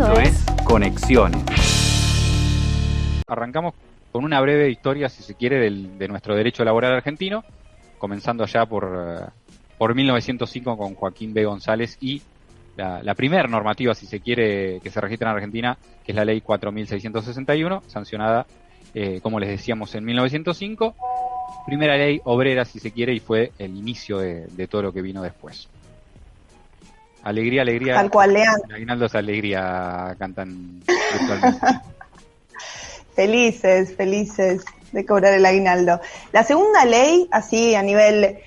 Esto es Conexiones. Arrancamos con una breve historia, si se quiere, de nuestro derecho laboral argentino, comenzando allá por 1905 con Joaquín B. González y la primer normativa, si se quiere, que se registra en Argentina, que es la ley 4661, sancionada, como les decíamos, en 1905. Primera ley obrera, si se quiere, y fue el inicio de todo lo que vino después. Alegría, alegría. Tal cual, Leandro. Aguinaldo es alegría, cantan virtualmente. Felices de cobrar el aguinaldo. La segunda ley, así a nivel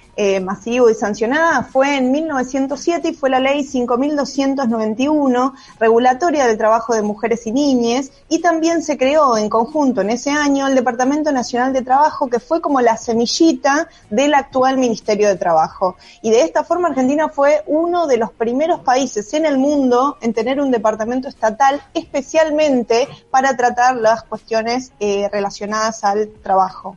masivo y sancionada, fue en 1907 y fue la ley 5.291, regulatoria del trabajo de mujeres y niñas, y también se creó en conjunto en ese año el Departamento Nacional de Trabajo, que fue como la semillita del actual Ministerio de Trabajo. Y de esta forma Argentina fue uno de los primeros países en el mundo en tener un departamento estatal especialmente para tratar las cuestiones relacionadas al trabajo.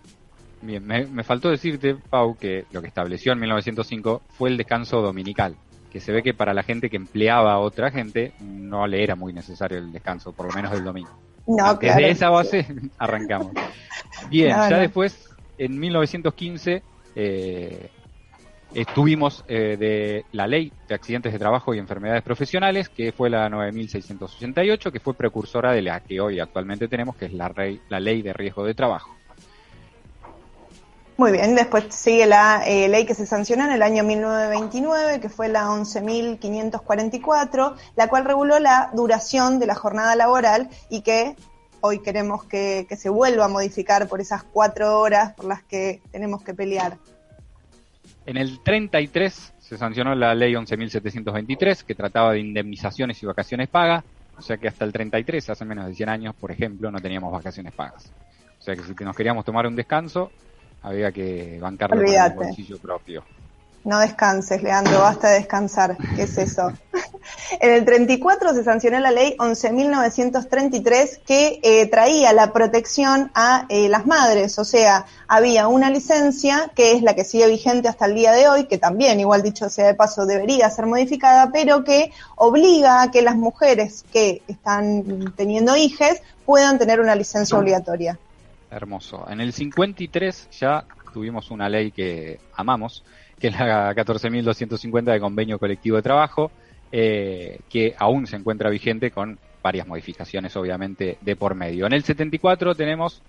Bien, me faltó decirte, Pau, que lo que estableció en 1905 fue el descanso dominical, que se ve que para la gente que empleaba a otra gente no le era muy necesario el descanso, por lo menos del domingo. No, desde claro. esa base arrancamos. Bien, No, ya no. después, en 1915, estuvimos de la ley de accidentes de trabajo y enfermedades profesionales, que fue la 9688, que fue precursora de la que hoy actualmente tenemos, que es la ley de riesgo de trabajo. Muy bien, después sigue la ley que se sancionó en el año 1929, que fue la 11.544, la cual reguló la duración de la jornada laboral y que hoy queremos que se vuelva a modificar por esas 4 horas por las que tenemos que pelear. En el 33 se sancionó la ley 11.723, que trataba de indemnizaciones y vacaciones pagas, o sea que hasta el 33, hace menos de 100 años, por ejemplo, no teníamos vacaciones pagas. O sea que si nos queríamos tomar un descanso, había que bancarlo con el bolsillo propio. No descanses, Leandro, basta de descansar. ¿Qué es eso? En el 34 se sancionó la ley 11.933 que traía la protección a las madres, o sea, había una licencia que es la que sigue vigente hasta el día de hoy, que también, igual dicho sea de paso, debería ser modificada, pero que obliga a que las mujeres que están teniendo hijes puedan tener una licencia obligatoria. Hermoso. En el 53 ya tuvimos una ley que amamos, que es la 14.250 de Convenio Colectivo de Trabajo, que aún se encuentra vigente con varias modificaciones, obviamente, de por medio. En el 74 tenemos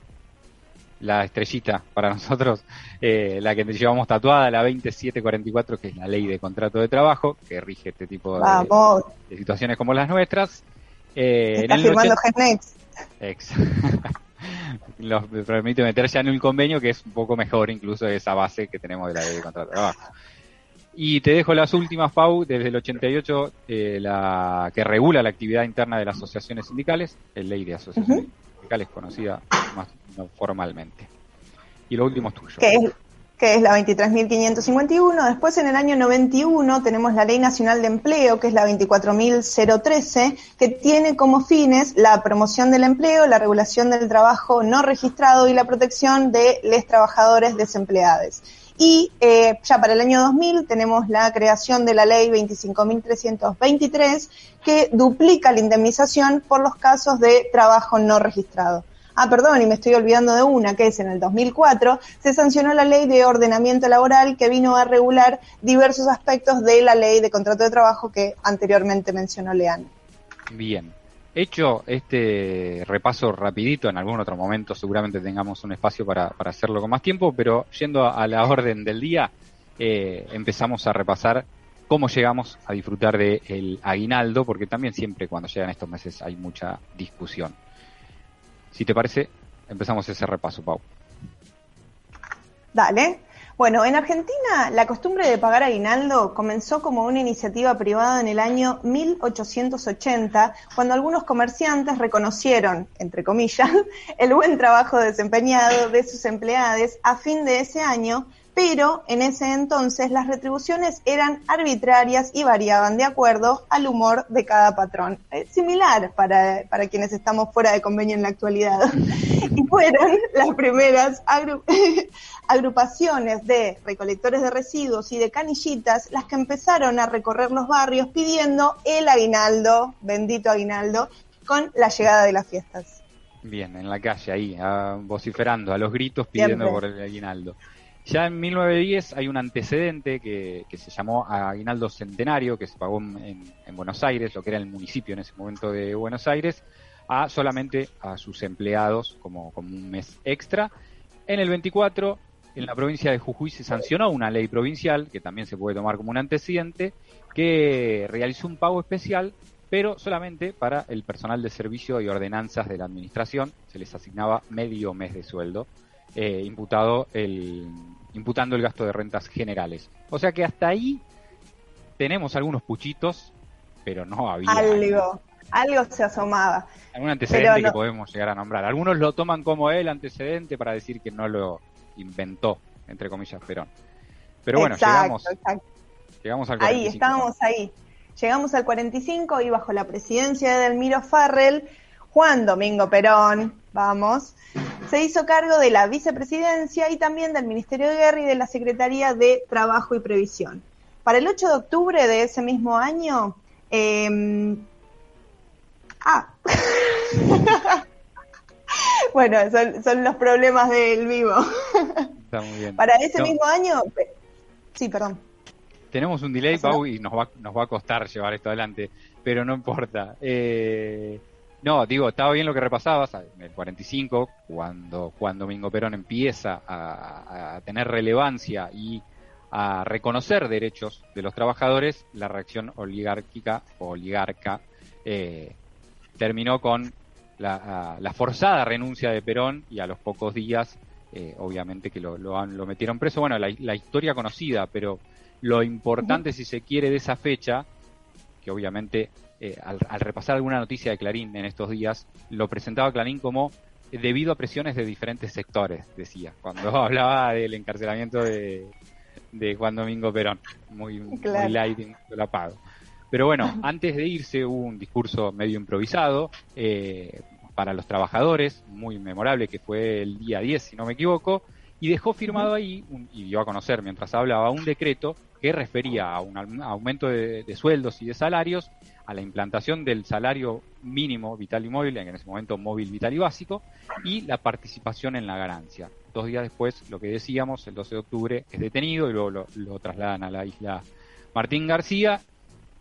la estrellita para nosotros, la que llevamos tatuada, la 20744, que es la ley de contrato de trabajo, que rige este tipo de situaciones como las nuestras. Está firmando Genex. Nos permite meter ya en un convenio que es un poco mejor incluso de esa base que tenemos de la ley de contrato de trabajo. Y te dejo las últimas, Pau, desde el 88, la que regula la actividad interna de las asociaciones sindicales, la ley de asociaciones sindicales conocida más formalmente. Y lo último es tuyo. Que es la 23.551. Después, en el año 91, tenemos la Ley Nacional de Empleo, que es la 24.013, que tiene como fines la promoción del empleo, la regulación del trabajo no registrado y la protección de los trabajadores desempleados. Y ya para el año 2000 tenemos la creación de la Ley 25.323, que duplica la indemnización por los casos de trabajo no registrado. Y me estoy olvidando de una, que es en el 2004, se sancionó la Ley de Ordenamiento Laboral, que vino a regular diversos aspectos de la Ley de Contrato de Trabajo que anteriormente mencionó Leandro. Bien. Hecho este repaso rapidito, en algún otro momento seguramente tengamos un espacio para hacerlo con más tiempo, pero yendo a la orden del día, empezamos a repasar cómo llegamos a disfrutar del aguinaldo, porque también siempre cuando llegan estos meses hay mucha discusión. Si te parece, empezamos ese repaso, Pau. Dale. Bueno, en Argentina la costumbre de pagar aguinaldo comenzó como una iniciativa privada en el año 1880, cuando algunos comerciantes reconocieron, entre comillas, el buen trabajo desempeñado de sus empleados a fin de ese año, pero en ese entonces las retribuciones eran arbitrarias y variaban de acuerdo al humor de cada patrón. Similar para quienes estamos fuera de convenio en la actualidad. Y fueron las primeras agrupaciones de recolectores de residuos y de canillitas las que empezaron a recorrer los barrios pidiendo el aguinaldo, bendito aguinaldo, con la llegada de las fiestas. Bien, en la calle ahí, vociferando, a los gritos pidiendo Siempre. por el aguinaldo. Ya en 1910 hay un antecedente que se llamó aguinaldo centenario, que se pagó en Buenos Aires, lo que era el municipio en ese momento de Buenos Aires, solamente a sus empleados como un mes extra. En el 24, en la provincia de Jujuy se sancionó una ley provincial, que también se puede tomar como un antecedente, que realizó un pago especial, pero solamente para el personal de servicio y ordenanzas de la administración. Se les asignaba medio mes de sueldo, imputando el gasto de rentas generales. O sea que hasta ahí tenemos algunos puchitos, pero no había Algo se asomaba. algún antecedente que podemos llegar a nombrar. Algunos lo toman como el antecedente para decir que no lo inventó, entre comillas, Perón. Pero bueno, Exacto. llegamos al 45. Ahí, estábamos ahí. Llegamos al 45 y bajo la presidencia de Edelmiro Farrell, Juan Domingo Perón, se hizo cargo de la vicepresidencia y también del Ministerio de Guerra y de la Secretaría de Trabajo y Previsión. Para el 8 de octubre de ese mismo año, bueno, son los problemas del vivo. Está muy bien. Para ese mismo año, sí, perdón. Tenemos un delay, Pau, y nos va a costar llevar esto adelante, pero no importa. No, digo, estaba bien lo que repasabas. En el 45, cuando Juan Domingo Perón empieza a tener relevancia y a reconocer derechos de los trabajadores, la reacción oligarca terminó con la forzada renuncia de Perón, y a los pocos días, obviamente que lo metieron preso. Bueno, la historia conocida, pero lo importante, si se quiere, de esa fecha, que obviamente al repasar alguna noticia de Clarín en estos días, lo presentaba Clarín como debido a presiones de diferentes sectores, decía, cuando hablaba del encarcelamiento de Juan Domingo Perón. Muy light, solapado. Pero bueno, antes de irse hubo un discurso medio improvisado para los trabajadores, muy memorable, que fue el día 10, si no me equivoco, y dejó firmado ahí, y dio a conocer mientras hablaba, un decreto que refería a un aumento de sueldos y de salarios, a la implantación del salario mínimo vital y móvil, en ese momento móvil, vital y básico, y la participación en la ganancia. 2 días después, lo que decíamos, el 12 de octubre, es detenido y luego lo trasladan a la isla Martín García,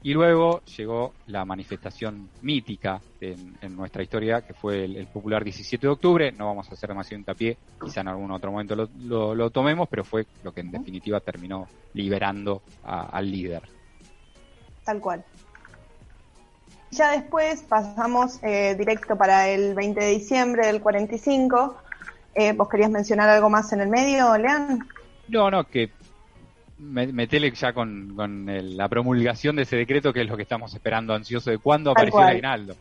y luego llegó la manifestación mítica en nuestra historia, que fue el popular 17 de octubre. No vamos a hacer demasiado hincapié, quizá en algún otro momento lo tomemos, pero fue lo que en definitiva terminó liberando al líder. Tal cual. Ya después pasamos directo para el 20 de diciembre del 45. ¿Vos querías mencionar algo más en el medio, Lean? No, que metele ya con la promulgación de ese decreto, que es lo que estamos esperando ansioso, de cuándo apareció el aguinaldo.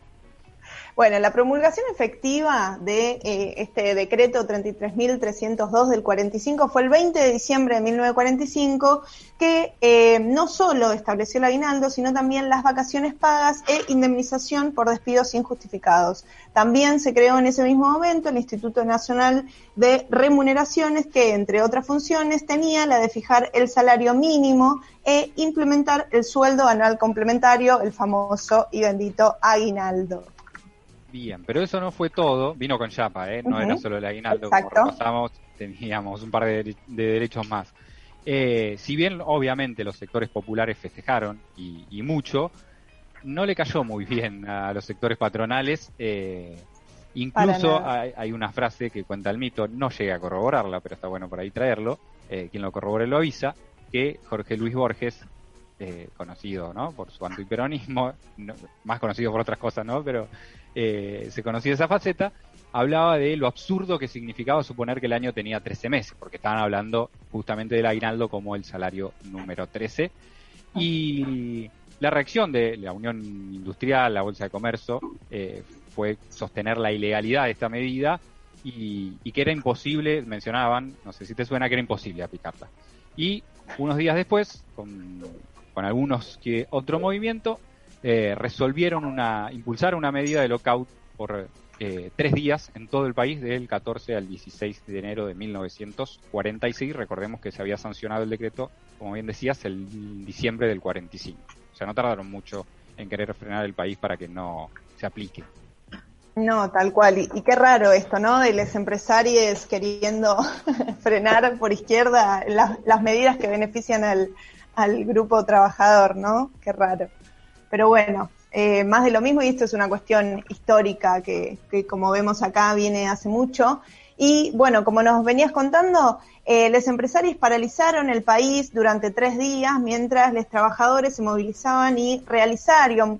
Bueno, la promulgación efectiva de este decreto 33.302 del 45 fue el 20 de diciembre de 1945, que no solo estableció el aguinaldo, sino también las vacaciones pagas e indemnización por despidos injustificados. También se creó en ese mismo momento el Instituto Nacional de Remuneraciones, que entre otras funciones tenía la de fijar el salario mínimo e implementar el sueldo anual complementario, el famoso y bendito aguinaldo. Bien, pero eso no fue todo, vino con chapa, no era solo el aguinaldo. Exacto. Como repasamos, teníamos un par de derechos más. Si bien obviamente los sectores populares festejaron y mucho, no le cayó muy bien a los sectores patronales. Incluso hay una frase que cuenta el mito, no llegué a corroborarla, pero está bueno por ahí traerlo, quien lo corrobore lo avisa, que Jorge Luis Borges, conocido, ¿no?, por su antiperonismo, más conocido por otras cosas, ¿no?, pero se conocía esa faceta, hablaba de lo absurdo que significaba suponer que el año tenía 13 meses, porque estaban hablando justamente del aguinaldo como el salario número 13, y la reacción de la Unión Industrial, la Bolsa de Comercio, fue sostener la ilegalidad de esta medida, y que era imposible, mencionaban, no sé si te suena, que era imposible aplicarla. Y unos días después, con algunos que otro movimiento, resolvieron impulsar una medida de lockout por 3 días en todo el país, del 14 al 16 de enero de 1946. Recordemos que se había sancionado el decreto, como bien decías, el diciembre del 45. O sea, no tardaron mucho en querer frenar el país para que no se aplique. No, tal cual. Y qué raro esto, ¿no? De los empresarios queriendo frenar por izquierda las medidas que benefician al grupo trabajador, ¿no? Qué raro. Pero bueno, más de lo mismo, y esto es una cuestión histórica que como vemos acá viene hace mucho. Y bueno, como nos venías contando, los empresarios paralizaron el país durante 3 días mientras los trabajadores se movilizaban y realizaron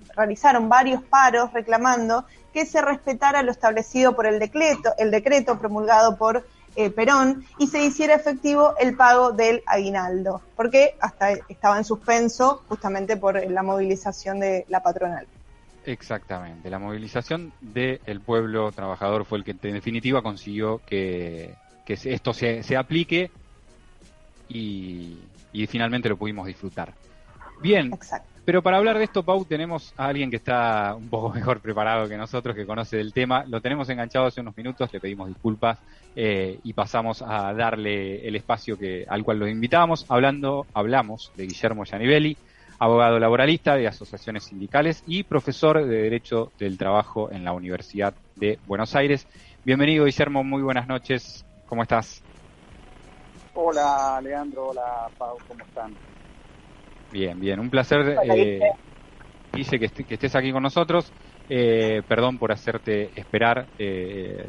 varios paros reclamando que se respetara lo establecido por el decreto promulgado por Perón, y se hiciera efectivo el pago del aguinaldo, porque hasta estaba en suspenso justamente por la movilización de la patronal. Exactamente, la movilización del pueblo trabajador fue el que en definitiva consiguió que esto se aplique y finalmente lo pudimos disfrutar. Bien. Exacto. Pero para hablar de esto, Pau, tenemos a alguien que está un poco mejor preparado que nosotros, que conoce del tema. Lo tenemos enganchado hace unos minutos, le pedimos disculpas y pasamos a darle el espacio al cual lo invitábamos. Hablamos de Guillermo Gianivelli, abogado laboralista de asociaciones sindicales y profesor de Derecho del Trabajo en la Universidad de Buenos Aires. Bienvenido, Guillermo, muy buenas noches. ¿Cómo estás? Hola, Leandro. Hola, Pau. ¿Cómo están? Bien, un placer, Guille, que estés aquí con nosotros. Perdón por hacerte esperar,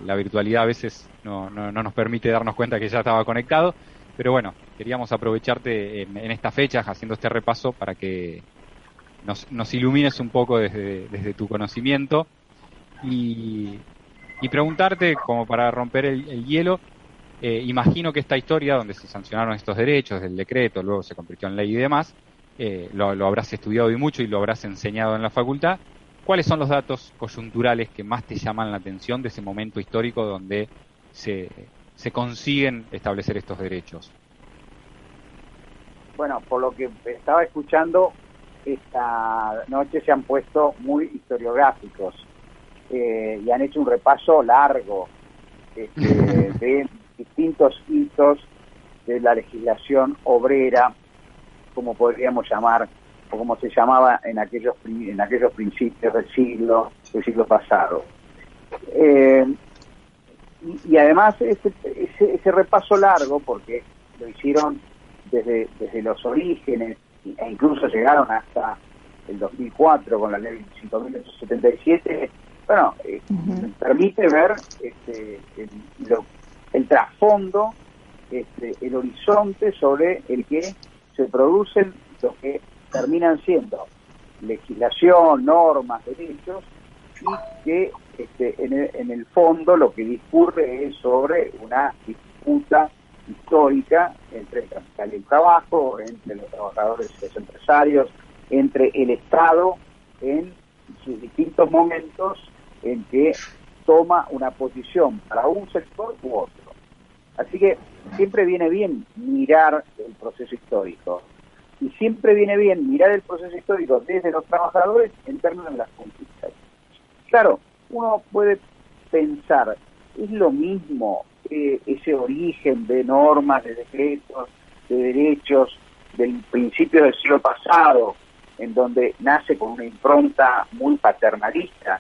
la virtualidad a veces no nos permite darnos cuenta que ya estaba conectado, pero bueno, queríamos aprovecharte en estas fechas haciendo este repaso para que nos ilumines un poco desde tu conocimiento y preguntarte, como para romper el hielo. Imagino que esta historia donde se sancionaron estos derechos del decreto, luego se convirtió en ley y demás, lo habrás estudiado y mucho y lo habrás enseñado en la facultad. ¿Cuáles son los datos coyunturales que más te llaman la atención de ese momento histórico donde se consiguen establecer estos derechos? Bueno, por lo que estaba escuchando, esta noche se han puesto muy historiográficos y han hecho un repaso largo de distintos hitos de la legislación obrera, como podríamos llamar, o como se llamaba en aquellos principios del siglo pasado. Y además ese repaso largo, porque lo hicieron desde los orígenes e incluso llegaron hasta el 2004 con la ley 5.877, bueno, permite ver el trasfondo, el horizonte sobre el que se producen lo que terminan siendo legislación, normas, derechos, y que en el fondo lo que discurre es sobre una disputa histórica entre el capital y el trabajo, entre los trabajadores y los empresarios, entre el Estado en sus distintos momentos en que toma una posición para un sector u otro. Así que siempre viene bien mirar el proceso histórico. Y siempre viene bien mirar el proceso histórico desde los trabajadores en términos de las conquistas. Claro, uno puede pensar, ¿es lo mismo ese origen de normas, de decretos, de derechos del principio del siglo pasado, en donde nace con una impronta muy paternalista,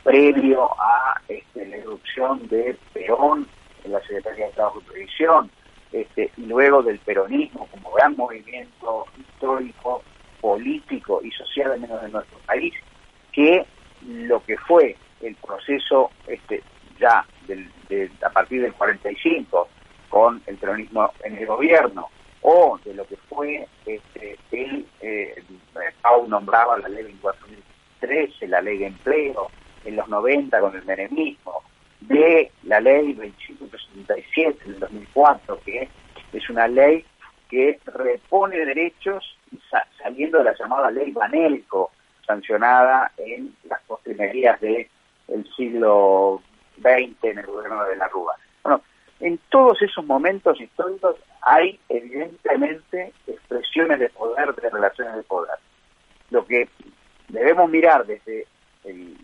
previo a la irrupción de Perón en la Secretaría de Trabajo y Previsión, y luego del peronismo como gran movimiento histórico, político y social, al menos de nuestro país, que lo que fue el proceso ya a partir del 45 con el peronismo en el gobierno, o de lo que fue Pau nombraba la ley 24.013, la ley de empleo en los 90 con el menemismo, de la ley 2577 del 2004, que es una ley que repone derechos saliendo de la llamada ley Banelco, sancionada en las postrimerías del siglo 20 en el gobierno de la Rúa. Bueno, en todos esos momentos históricos hay evidentemente expresiones de poder, de relaciones de poder. Lo que debemos mirar desde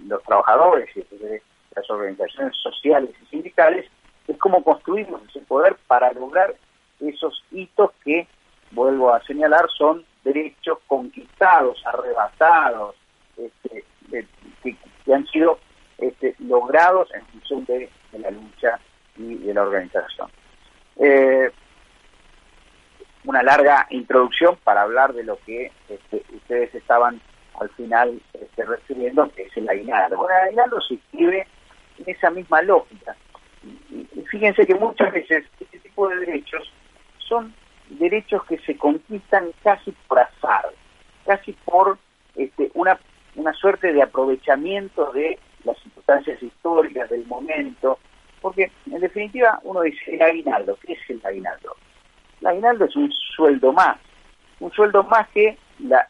los trabajadores y desde las organizaciones sociales y sindicales es cómo construimos ese poder para lograr esos hitos que, vuelvo a señalar, son derechos conquistados, arrebatados, que han sido logrados en función de la lucha y de la organización. Una larga introducción para hablar de lo que ustedes estaban al final refiriendo, que es el aguinaldo. Bueno, el aguinaldo se inscribe en esa misma lógica. Y fíjense que muchas veces este tipo de derechos son derechos que se conquistan casi por azar, casi por una suerte de aprovechamiento de las circunstancias históricas del momento, porque en definitiva uno dice el aguinaldo. ¿Qué es el aguinaldo? El aguinaldo es un sueldo más que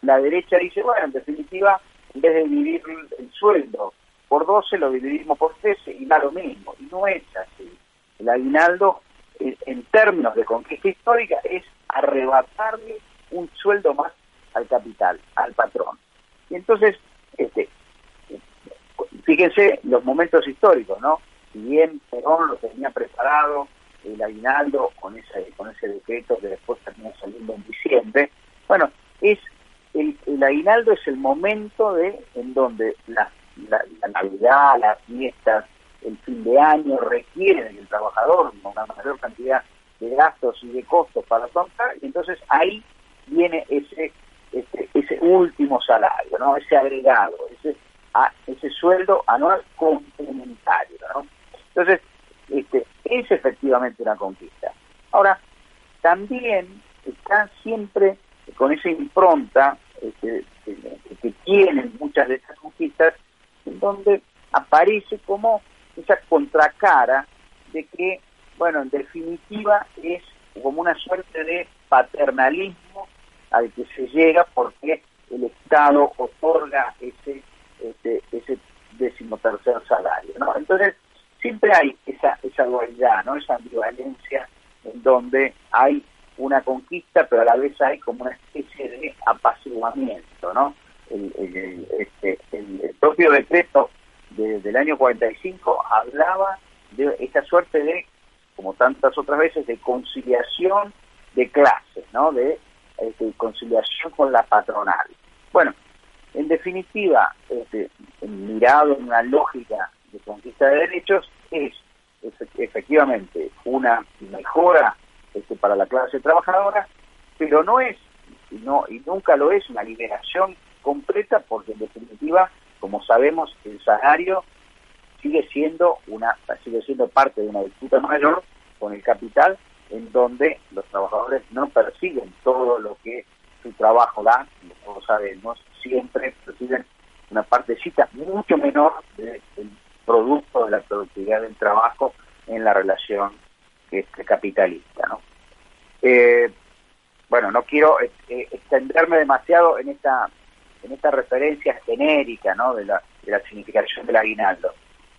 la derecha dice, bueno, en definitiva, en vez de dividir el sueldo por 12, lo dividimos por 13 y da lo mismo. Y no es así. El aguinaldo, en términos de conquista histórica, es arrebatarle un sueldo más al capital, al patrón. Y entonces, fíjense los momentos históricos, ¿no? Si bien Perón lo tenía preparado, el aguinaldo, con ese decreto que después terminó saliendo en diciembre, bueno, el aguinaldo es el momento en donde la Navidad, las fiestas, el fin de año requieren del trabajador una mayor cantidad de gastos y de costos para afrontar, y entonces ahí viene ese último salario, ¿no? Ese agregado, ese sueldo anual complementario, ¿no? Entonces, es efectivamente una conquista. Ahora, también está siempre con esa impronta que tienen muchas de estas conquistas, en donde aparece como esa contracara de que, bueno, en definitiva es como una suerte de paternalismo al que se llega porque el Estado otorga ese 13º salario, ¿no? Entonces, siempre hay esa dualidad, ¿no? Esa ambivalencia en donde hay una conquista, pero a la vez hay como una especie de apaciguamiento, ¿no? El propio decreto del año 45 hablaba de esta suerte de, como tantas otras veces, de conciliación de clases, ¿no? De conciliación con la patronal. Bueno, en definitiva, mirado en una lógica de conquista de derechos, es efectivamente una mejora para la clase trabajadora, pero no es, y nunca lo es, una liberación completa, porque en definitiva, como sabemos, el salario sigue siendo parte de una disputa mayor con el capital, en donde los trabajadores no persiguen todo lo que su trabajo da, como todos sabemos, siempre persiguen una partecita mucho menor del producto de la productividad del trabajo en la relación capitalista, ¿no? Bueno, no quiero extenderme demasiado en esta referencia genérica, ¿no? de la significación del aguinaldo,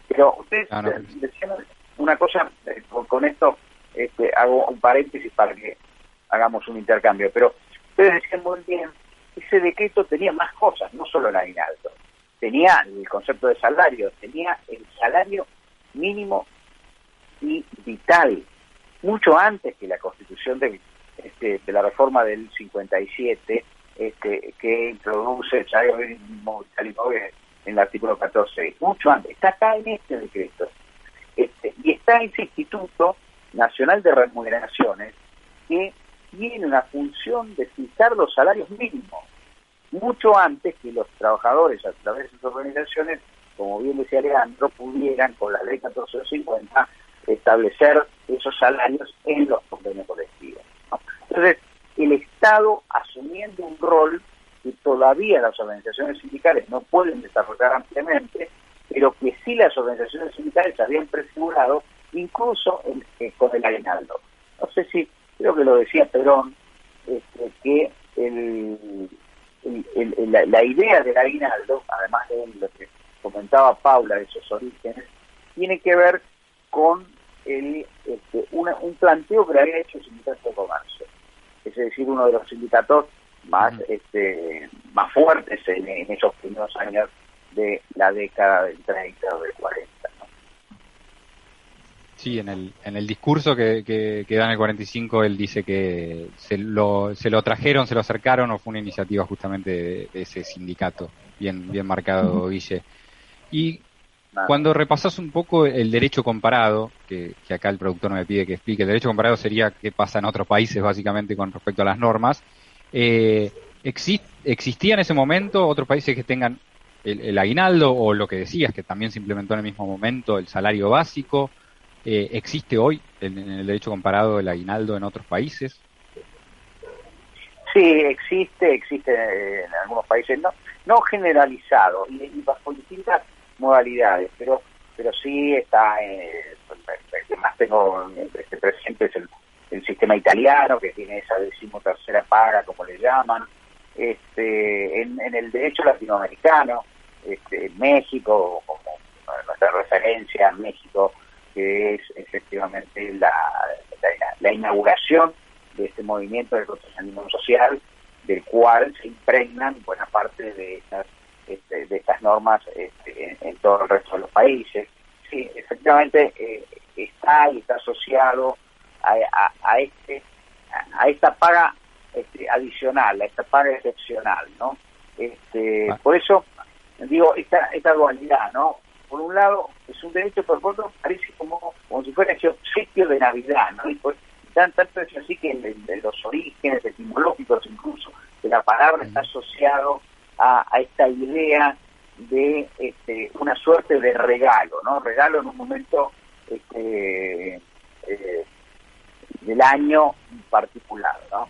pero ustedes decían una cosa, con esto hago un paréntesis para que hagamos un intercambio, pero ustedes decían muy bien, ese decreto tenía más cosas, no solo el aguinaldo, tenía el concepto de salario, tenía el salario mínimo y vital, mucho antes que la constitución de la reforma del 57, que introduce el salario mínimo vital y móvil en el artículo 14, mucho antes, está acá en este decreto, y está ese Instituto Nacional de Remuneraciones que tiene una función de fijar los salarios mínimos, mucho antes que los trabajadores a través de sus organizaciones, como bien decía Leandro, pudieran con la ley 1450 establecer esos salarios en los convenios colectivos, ¿no? Entonces, el Estado asumiendo un rol que todavía las organizaciones sindicales no pueden desarrollar ampliamente, pero que sí las organizaciones sindicales habían prefigurado, incluso con el aguinaldo. No sé si, creo que lo decía Perón, que la idea del aguinaldo, además de lo que comentaba Paula de esos orígenes, tiene que ver con un planteo que le había hecho el Sindicato de Comercio, es decir, uno de los sindicatos más más fuertes en esos primeros años de la década del 30 o del 40. ¿no? Sí, en el discurso que da en el 45, él dice que se lo trajeron, se lo acercaron, o fue una iniciativa justamente de ese sindicato, bien marcado, Guille. Y cuando repasas un poco el derecho comparado, que acá el productor me pide que explique, el derecho comparado sería qué pasa en otros países básicamente con respecto a las normas, ¿existía en ese momento otros países que tengan el aguinaldo, o lo que decías, que también se implementó en el mismo momento, el salario básico? ¿Existe hoy en el derecho comparado el aguinaldo en otros países? Sí, existe en algunos países, no generalizado, y bajo distintas modalidades, pero sí está, el que más tengo presente es el sistema italiano, que tiene esa 13ª paga, como le llaman, en el derecho latinoamericano, México, como nuestra referencia, México, que es efectivamente la inauguración de este movimiento de construccionismo social, del cual se impregnan buena parte de estas normas en todo el resto de los países. Sí, efectivamente está asociado a esta paga adicional, a esta paga excepcional, ¿no? Por eso digo esta dualidad, ¿no? Por un lado es un derecho, por otro parece como si fuera ese obsequio de Navidad, ¿no? Y pues tanto es así que en los orígenes etimológicos incluso de la palabra está asociado a esta idea de una suerte de regalo, ¿no? Regalo en un momento del año particular, ¿no?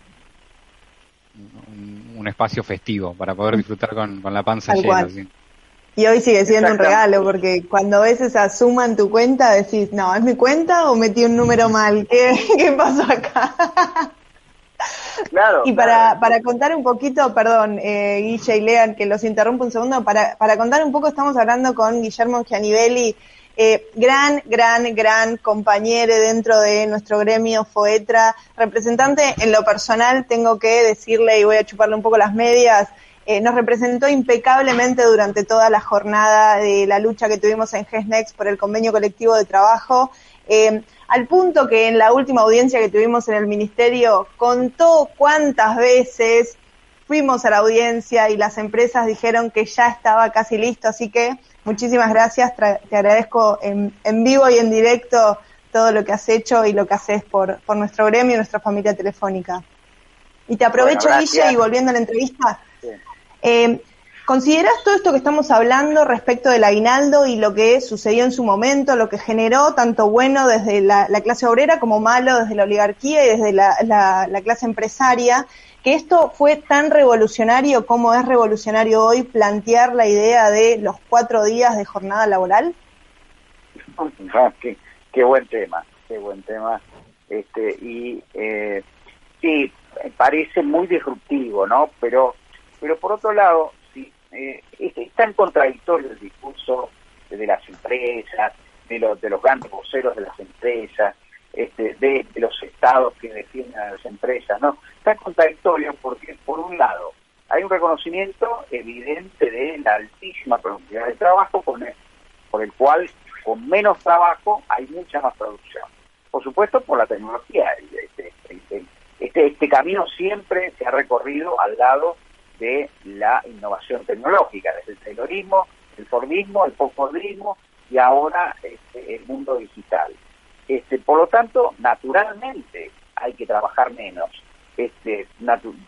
Un espacio festivo para poder disfrutar con la panza Tal llena. cual. ¿Sí? Y hoy sigue siendo un regalo, porque cuando ves esa suma en tu cuenta decís, no, ¿es mi cuenta o metí un número mal? ¿Qué pasó acá? Claro. Y para contar un poquito, perdón, Guille y Lean, que los interrumpo un segundo, para contar un poco, estamos hablando con Guillermo Gianivelli, gran compañero dentro de nuestro gremio FOETRA, representante. En lo personal tengo que decirle, y voy a chuparle un poco las medias, nos representó impecablemente durante toda la jornada de la lucha que tuvimos en GESNEX por el convenio colectivo de trabajo, al punto que en la última audiencia que tuvimos en el ministerio contó cuántas veces fuimos a la audiencia y las empresas dijeron que ya estaba casi listo, así que muchísimas gracias, te agradezco en vivo y en directo todo lo que has hecho y lo que haces por nuestro gremio y nuestra familia telefónica. Y te aprovecho, Guille, y volviendo a la entrevista, sí. ¿Considerás todo esto que estamos hablando respecto del aguinaldo y lo que sucedió en su momento, lo que generó tanto bueno desde la clase obrera como malo desde la oligarquía y desde la clase empresaria, que esto fue tan revolucionario como es revolucionario hoy plantear la idea de los 4 días de jornada laboral? Qué buen tema. Sí, parece muy disruptivo, ¿no? Pero por otro lado, sí, es tan contradictorio el discurso de las empresas, de los grandes voceros de las empresas, de los estados que defienden a las empresas, ¿no? Tan contradictorio porque, por un lado, hay un reconocimiento evidente de la altísima productividad del trabajo, por el cual, con menos trabajo, hay mucha más producción. Por supuesto, por la tecnología. Este camino siempre se ha recorrido al lado de la innovación tecnológica, desde el taylorismo, el fordismo, el postfordismo y ahora el mundo digital. Por lo tanto, naturalmente hay que trabajar menos.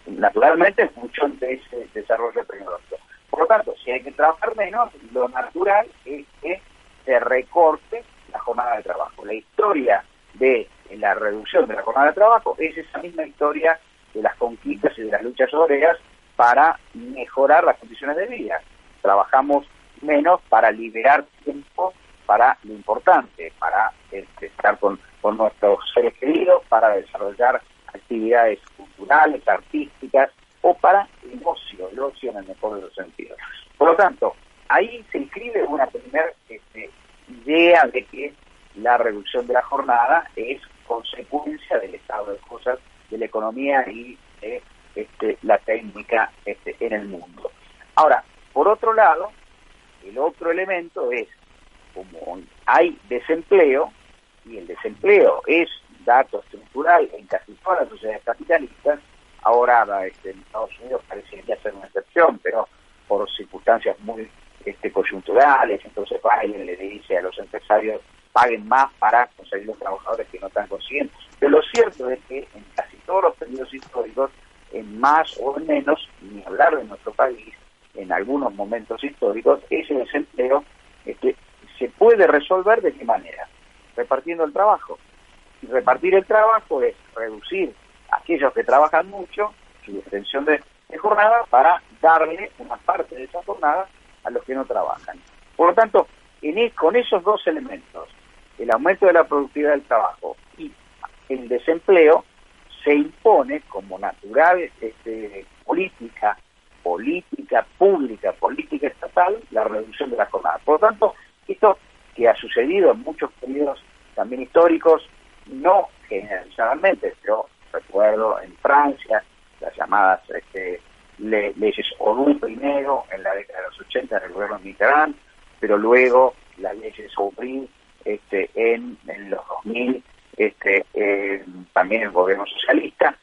Naturalmente en función de ese desarrollo tecnológico. Por lo tanto, si hay que trabajar menos, lo natural es que se recorte la jornada de trabajo. La historia de la reducción de la jornada de trabajo es esa misma historia de las conquistas y de las luchas obreras para mejorar las condiciones de vida. Trabajamos menos para liberar tiempo para lo importante, para estar con nuestros seres queridos, para desarrollar actividades culturales, artísticas o para el ocio en el mejor de los sentidos. Por lo tanto, ahí se inscribe una primera idea de que la reducción de la jornada es consecuencia del estado de cosas de la economía y de la técnica en el mundo. Ahora, por otro lado, el otro elemento es, como hay desempleo, y el desempleo es dato estructural en casi todas las sociedades capitalistas, ahora en Estados Unidos parecería ser una excepción, pero por circunstancias muy coyunturales, entonces Biden le dice a los empresarios paguen más para conseguir los trabajadores que no están consiguiendo. Pero lo cierto es que en casi todos los periodos históricos, en más o en menos, ni hablar de nuestro país, en algunos momentos históricos, ese desempleo se puede resolver ¿de qué manera? Repartiendo el trabajo. Y repartir el trabajo es reducir a aquellos que trabajan mucho su extensión de jornada para darle una parte de esa jornada a los que no trabajan. Por lo tanto, con esos dos elementos, el aumento de la productividad del trabajo y el desempleo, se impone como natural política pública, política estatal, la reducción de la jornada. Por lo tanto, esto que ha sucedido en muchos periodos también históricos, no generalizadamente, pero recuerdo en Francia, las llamadas leyes Audoux primero, en la década de los 80 del gobierno de Mitterrand, pero luego las leyes Aubry en los 2000, también el gobierno socialista,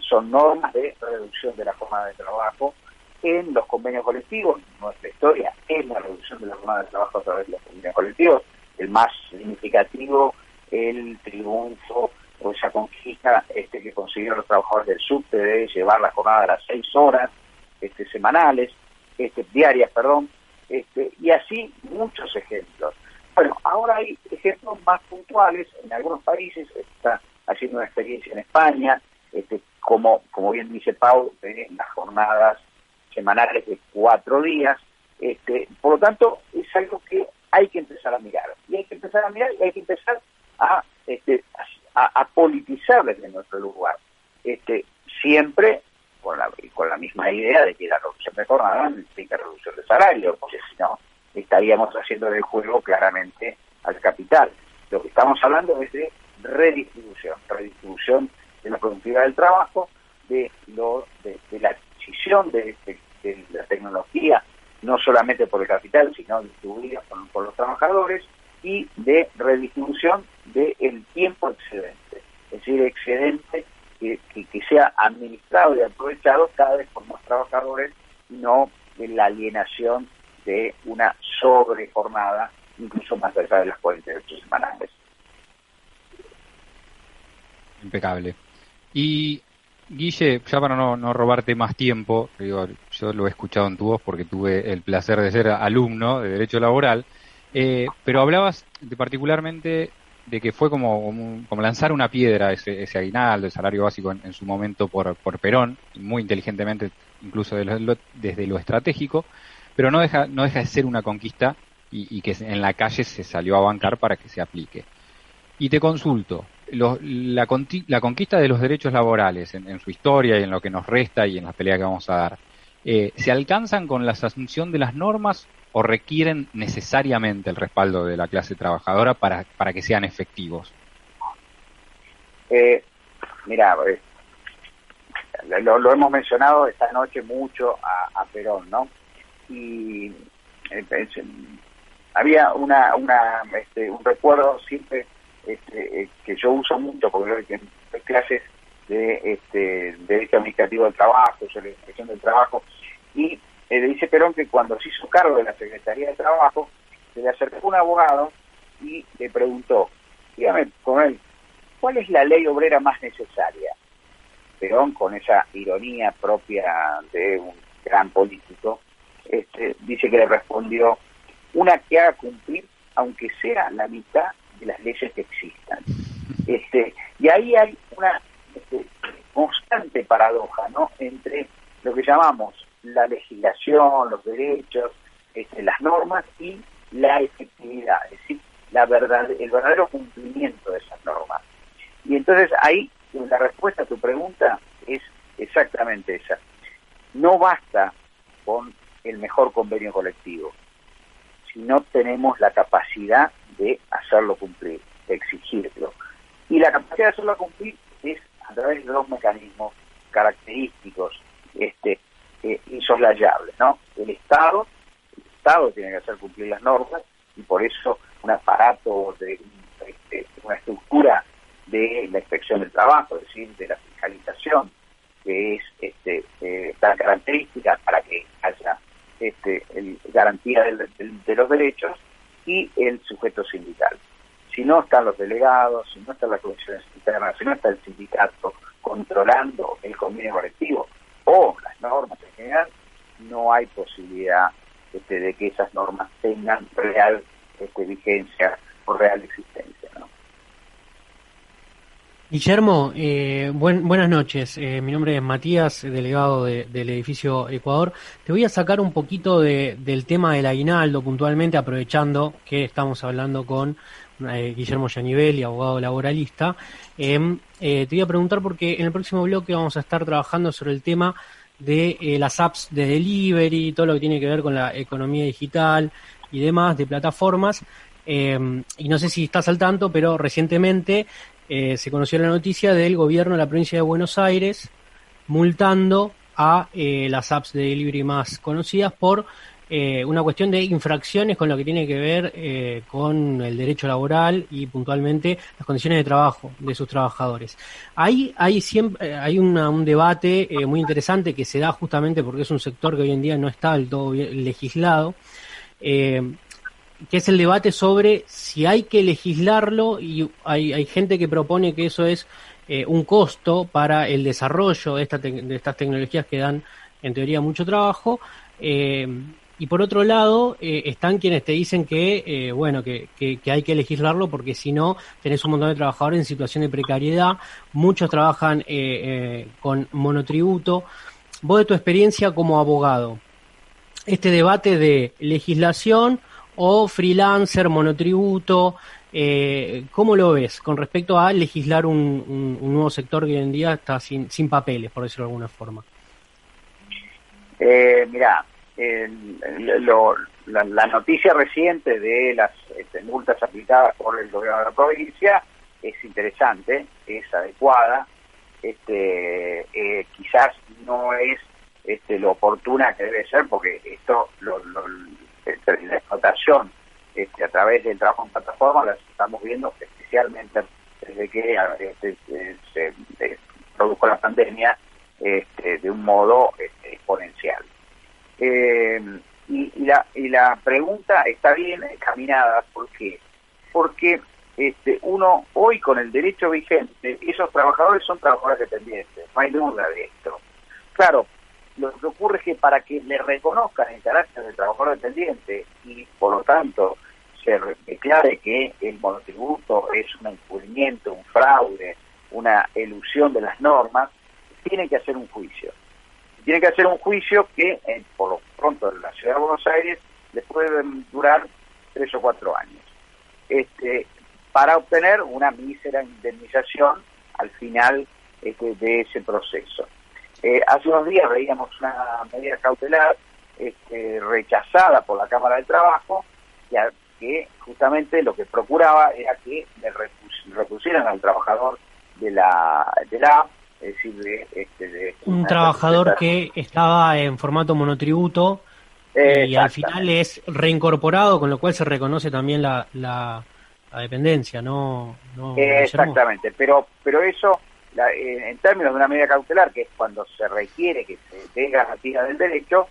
son normas de reducción de la jornada de trabajo en los convenios colectivos. Nuestra historia es la reducción de la jornada de trabajo a través de los convenios colectivos. El más significativo, el triunfo o esa conquista que consiguieron los trabajadores del subte de llevar la jornada a las 6 horas semanales, diarias, y así muchos ejemplos. Bueno, ahora hay ejemplos más puntuales en algunos países. Está haciendo una experiencia en España, como bien dice Pau, de las jornadas semanales de 4 días. Por lo tanto, es algo que hay que empezar a mirar. Y hay que empezar a mirar y hay que empezar a politizar desde nuestro lugar. Siempre con la misma idea de que la reducción de jornada no implica reducción de salario, porque si no, estaríamos haciendo el juego claramente al capital. Lo que estamos hablando es de redistribución de la productividad del trabajo, de la adquisición de la tecnología, no solamente por el capital, sino distribuida por los trabajadores, y de redistribución del tiempo excedente, es decir, excedente que sea administrado y aprovechado cada vez por más trabajadores, no en la alienación de una sobrejornada, incluso más allá de las 48 semanales. Impecable. Y Guille, ya para no robarte más tiempo, yo lo he escuchado en tu voz porque tuve el placer de ser alumno de Derecho Laboral, pero hablabas particularmente de que fue como lanzar una piedra ese aguinaldo, el salario básico en su momento por Perón, muy inteligentemente, incluso desde lo estratégico, pero no deja de ser una conquista y que en la calle se salió a bancar para que se aplique. Y te consulto, la conquista de los derechos laborales en su historia y en lo que nos resta y en la pelea que vamos a dar, ¿se alcanzan con la asunción de las normas o requieren necesariamente el respaldo de la clase trabajadora para que sean efectivos? Mira, lo hemos mencionado esta noche mucho a Perón, ¿no? Y había un recuerdo siempre que yo uso mucho porque doy clases de derecho administrativo del trabajo, sobre la inspección del trabajo, y le dice Perón que cuando se hizo cargo de la Secretaría de Trabajo, se le acercó un abogado y le preguntó, dígame con él, ¿cuál es la ley obrera más necesaria? Perón, con esa ironía propia de un gran político, dice que le respondió, una que haga cumplir, aunque sea la mitad de las leyes que existan. Y ahí hay una constante paradoja, ¿no?, entre lo que llamamos la legislación, los derechos, las normas y la efectividad, es decir, el verdadero cumplimiento de esas normas. Y entonces ahí la respuesta a tu pregunta es exactamente esa. No basta con el mejor convenio colectivo, si no tenemos la capacidad de hacerlo cumplir, de exigirlo. Y la capacidad de hacerlo cumplir es a través de dos mecanismos característicos, insoslayables, ¿no? El Estado tiene que hacer cumplir las normas, y por eso un aparato de una estructura de la inspección del trabajo, es decir, de la fiscalización, que es tan característica para que haya garantía de los derechos, y el sujeto sindical. Si no están los delegados, si no están las comisiones internas, si no está el sindicato controlando el convenio colectivo o las normas en general, no hay posibilidad de que esas normas tengan real vigencia o real existencia, ¿no? Guillermo, buenas noches. Mi nombre es Matías, delegado del edificio Ecuador. Te voy a sacar un poquito del tema del aguinaldo puntualmente, aprovechando que estamos hablando con Guillermo Yanivel, abogado laboralista. Te voy a preguntar porque en el próximo bloque vamos a estar trabajando sobre el tema de las apps de delivery, todo lo que tiene que ver con la economía digital y demás, de plataformas. Y no sé si estás al tanto, pero recientemente se conoció la noticia del gobierno de la provincia de Buenos Aires multando a las apps de delivery más conocidas por una cuestión de infracciones con lo que tiene que ver con el derecho laboral y puntualmente las condiciones de trabajo de sus trabajadores. Hay un debate muy interesante que se da justamente porque es un sector que hoy en día no está del todo bien legislado, que es el debate sobre si hay que legislarlo, y hay gente que propone que eso es un costo para el desarrollo de estas tecnologías que dan en teoría mucho trabajo, y por otro lado están quienes te dicen que hay que legislarlo porque si no tenés un montón de trabajadores en situación de precariedad, muchos trabajan con monotributo. Vos, de tu experiencia como abogado, este debate de legislación o freelancer, monotributo, ¿cómo lo ves con respecto a legislar un nuevo sector que hoy en día está sin papeles, por decirlo de alguna forma? Mirá, la noticia reciente de las multas aplicadas por el gobierno de la provincia es interesante, es adecuada, quizás no es lo oportuna que debe ser, porque esto la explotación a través del trabajo en plataforma las estamos viendo especialmente desde que se produjo la pandemia de un modo exponencial. Y la pregunta está bien encaminada. ¿Por qué? Porque uno hoy, con el derecho vigente, esos trabajadores son trabajadores dependientes, no hay duda de esto. Claro, lo que ocurre es que para que le reconozcan el carácter de trabajador dependiente y por lo tanto se declare que el monotributo es un encubrimiento, un fraude, una elusión de las normas, tiene que hacer un juicio. Tiene que hacer un juicio que por lo pronto en la ciudad de Buenos Aires le puede durar 3 o 4 años, para obtener una mísera indemnización al final de ese proceso. Hace unos días veíamos una medida cautelar rechazada por la Cámara del Trabajo, que justamente lo que procuraba era que le repusieran al trabajador de la app, es decir, de un trabajador que estaba en formato monotributo y al final es reincorporado, con lo cual se reconoce también la dependencia, ¿no? Exactamente, pero eso, en términos de una medida cautelar, que es cuando se requiere que se dé garantía del derecho,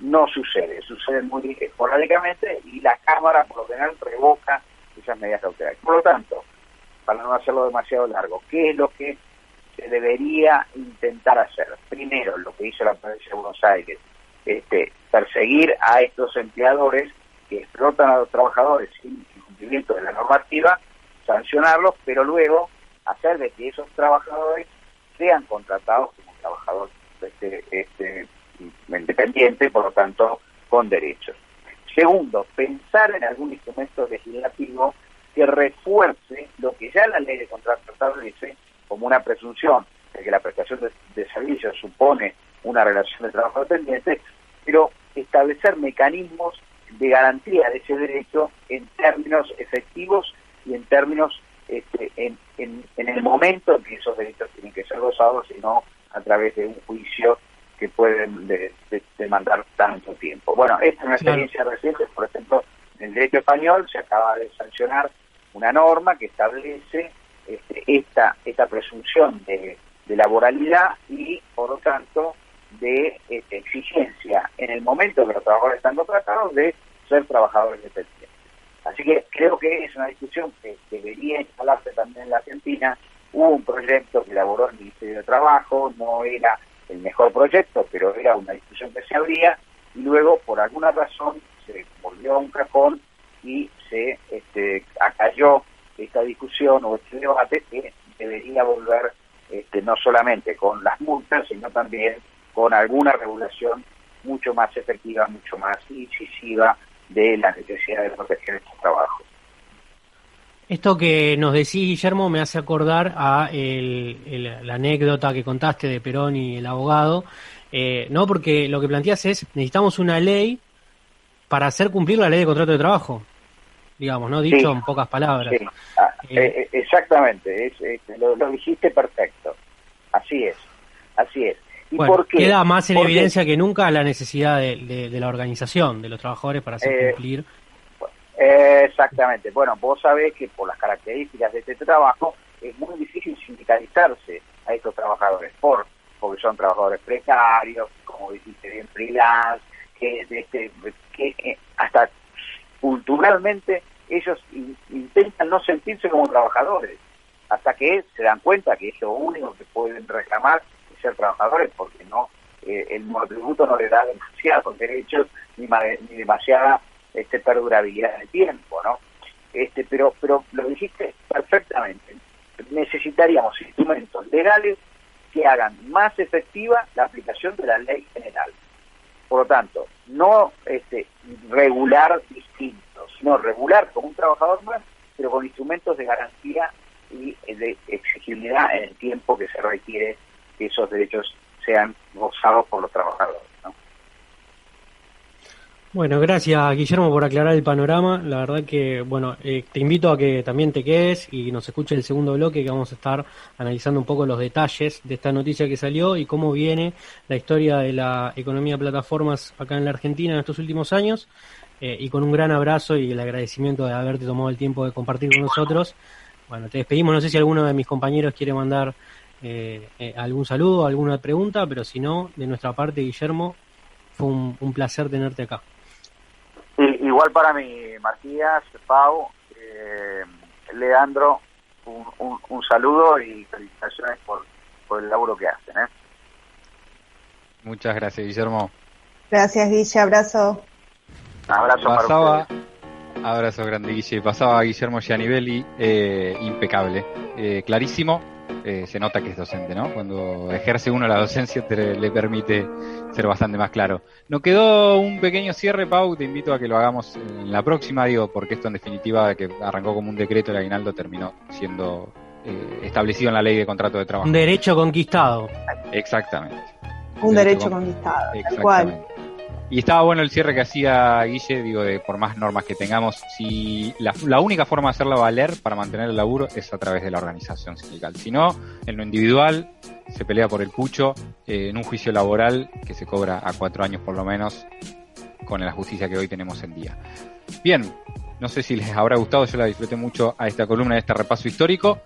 no sucede muy esporádicamente, y la Cámara por lo general revoca esas medidas cautelares. Por lo tanto, para no hacerlo demasiado largo, ¿qué es lo que se debería intentar hacer? Primero, lo que hizo la provincia de Buenos Aires, perseguir a estos empleadores que explotan a los trabajadores sin cumplimiento de la normativa, sancionarlos, pero luego hacer de que esos trabajadores sean contratados como trabajadores independiente, por lo tanto con derechos. Segundo, pensar en algún instrumento legislativo que refuerce lo que ya la ley de contrato establece como una presunción de que la prestación de servicios supone una relación de trabajo dependiente, pero establecer mecanismos de garantía de ese derecho en términos efectivos y en términos en el momento en que esos derechos tienen que ser gozados y no a través de un juicio que pueden demandar tanto tiempo. Bueno, esta es una experiencia reciente. Por ejemplo, en el derecho español se acaba de sancionar una norma que establece esta presunción de laboralidad y, por lo tanto, de exigencia en el momento que los trabajadores están contratados de ser trabajadores dependientes. Así que creo que es una discusión que debería instalarse también en la Argentina. Hubo un proyecto que elaboró el Ministerio de Trabajo, no era el mejor proyecto, pero era una discusión que se abría, y luego, por alguna razón, se volvió a un cajón y se acalló esta discusión o este debate que debería volver no solamente con las multas, sino también con alguna regulación mucho más efectiva, mucho más incisiva de la necesidad de proteger estos trabajos. Esto que nos decís, Guillermo, me hace acordar a la anécdota que contaste de Perón y el abogado, ¿no? Porque lo que planteas es, necesitamos una ley para hacer cumplir la ley de contrato de trabajo, digamos, ¿no? Dicho en pocas palabras. Sí. Exactamente, lo dijiste perfecto. Así es. ¿Y bueno, por qué? Queda más en evidencia que nunca la necesidad de la organización de los trabajadores para hacer cumplir. Exactamente. Bueno, vos sabés que por las características de este trabajo es muy difícil sindicalizarse a estos trabajadores, porque son trabajadores precarios, como dijiste bien, freelance, que hasta culturalmente ellos intentan no sentirse como trabajadores, hasta que se dan cuenta que es lo único que pueden reclamar es ser trabajadores, porque no el monotributo no les da demasiados derechos ni demasiada perdurabilidad en el tiempo, ¿no? Pero lo dijiste perfectamente. Necesitaríamos instrumentos legales que hagan más efectiva la aplicación de la ley general. Por lo tanto, no regular distintos, sino regular como un trabajador más, pero con instrumentos de garantía y de exigibilidad en el tiempo que se requiere que esos derechos sean gozados por los trabajadores, ¿no? Bueno, gracias, Guillermo, por aclarar el panorama. La verdad que, bueno, te invito a que también te quedes y nos escuches el segundo bloque, que vamos a estar analizando un poco los detalles de esta noticia que salió y cómo viene la historia de la economía de plataformas acá en la Argentina en estos últimos años, y con un gran abrazo y el agradecimiento de haberte tomado el tiempo de compartir con nosotros. Bueno, te despedimos. No sé si alguno de mis compañeros quiere mandar algún saludo, alguna pregunta, pero si no, de nuestra parte, Guillermo, fue un placer tenerte acá. Igual para mí, Matías, Pau, Leandro, un saludo y felicitaciones por el laburo que hacen. Muchas gracias, Guillermo. Gracias, Guille, abrazo. Abrazo para ustedes. Abrazo grande, Guille. Pasaba Guillermo Gianivelli, impecable, clarísimo. Se nota que es docente, ¿no? Cuando ejerce uno la docencia le permite ser bastante más claro. Nos quedó un pequeño cierre, Pau, te invito a que lo hagamos en la próxima, porque esto en definitiva, que arrancó como un decreto, el aguinaldo terminó siendo establecido en la ley de contrato de trabajo. Un derecho conquistado. Exactamente. Un derecho conquistado, tal cual. Y estaba bueno el cierre que hacía Guille, de por más normas que tengamos, si la única forma de hacerla valer para mantener el laburo es a través de la organización sindical. Si no, en lo individual se pelea por el pucho, en un juicio laboral que se cobra a 4 años por lo menos, con la justicia que hoy tenemos en día. Bien, no sé si les habrá gustado, yo la disfruté mucho a esta columna, a este repaso histórico.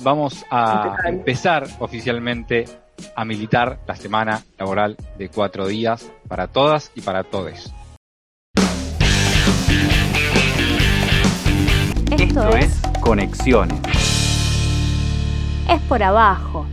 Vamos a empezar oficialmente a militar la semana laboral de 4 días para todas y para todes. Esto es Conexiones. Es por abajo.